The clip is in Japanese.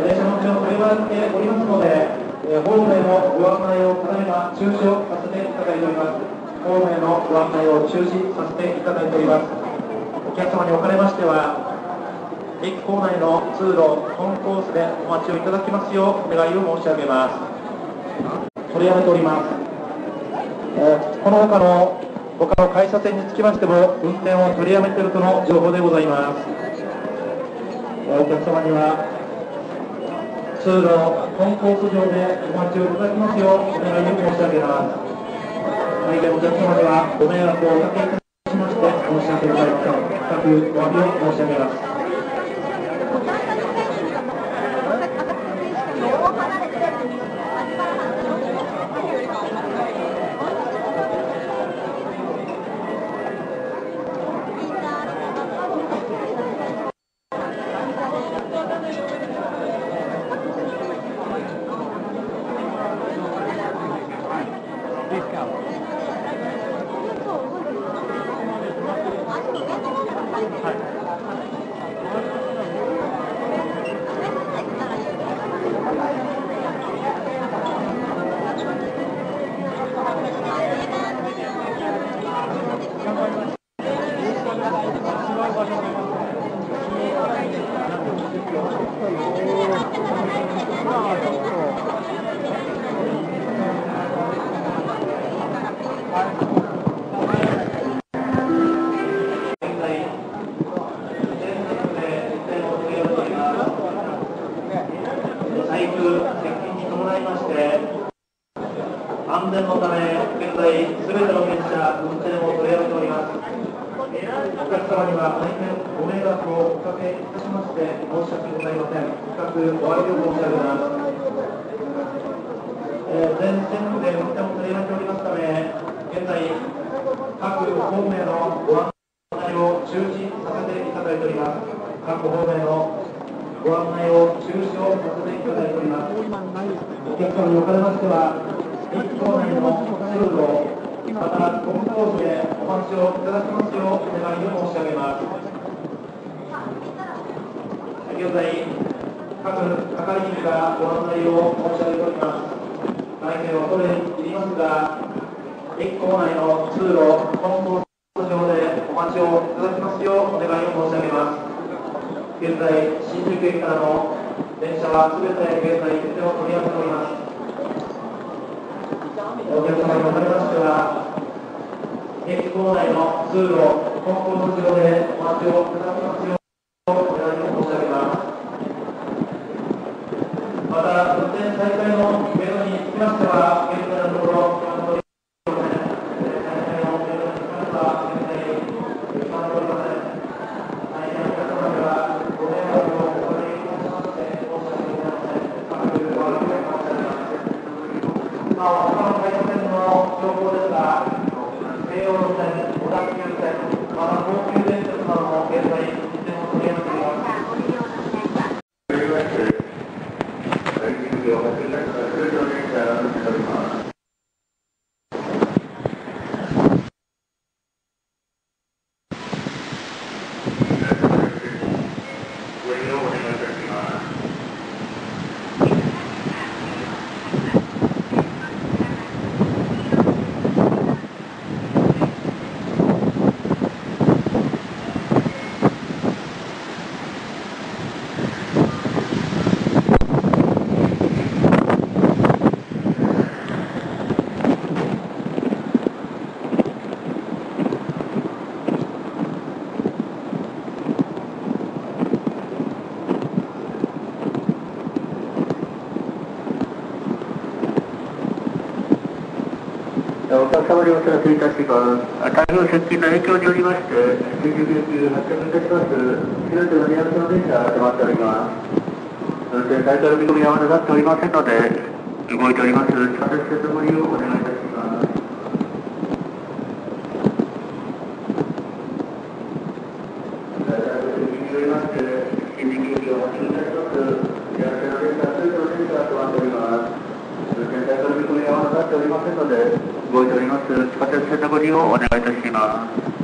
電車の運転を取り回っておりますので、ホームへのご案内をただいま中止をさせていただいております。ホームへのご案内を中止させていただいております。お客様におかれましては、駅構内の通路、コンコースでお待ちをいただきますようお願いを申し上げます。取りやめております。この他の改札線につきましても運転を取りやめているとの情報でございます。お客様には通路、コンコース上でお待ちをいただきますようお願いを申し上げます。大変お客様にはご迷惑をおかけいたしまして申し訳ございません。深くお詫びを申し上げます。安全のため、現在、すべての電車、運転を取りやめております。お客様には大変ご迷惑をおかけいたしまして申し訳ございません。深くお詫びを申し上げます。全線区で運転を取りやめておりますため、現在、各方面のご案内を中止させていただいております。各方面のご案内を中止をさせていただいております。お客様におかれましては、駅構内の通路、またコンコースでお待ちをいただきますようお願いを申し上げます。現在、各係員がご案内を申し上げております。大変恐れ入りますが、駅構内の通路、コンコース上でお待ちをいただきますようお願いを申し上げます。現在、新宿駅からの電車はすべて現在、運転を取りやめております。お客様におかれましては、駅構内の通路、コンコース上でお待ちをいただきますようお願いを申し上げます。また、運転再開のメドにつきましては、現在のところ、決まっておりません。再開のメドにつきましては、現在、決まっておりません。大変お客様にはご迷惑をおかけいたしまして申し訳ございません。深くお詫びを申し上げます。他の回線の情報ですが、京葉線、小田急線、また東急電鉄なども現在、運転を取りやめております。お客様にお知らせいたします。台風接近の影響によりまして、新宿駅発着いたします。すべての200の電車が止まっております。運転再開の見込みはまだなっておりませんので、動いております地下鉄線のご利用をお願いいたします。台風接近によりまして、新宿駅を発着いたします。200の電車、すべての電車が止まっております。運転再開の見込みはまだなっておりませんので、動いております地下鉄線のご利用をお願いいたします。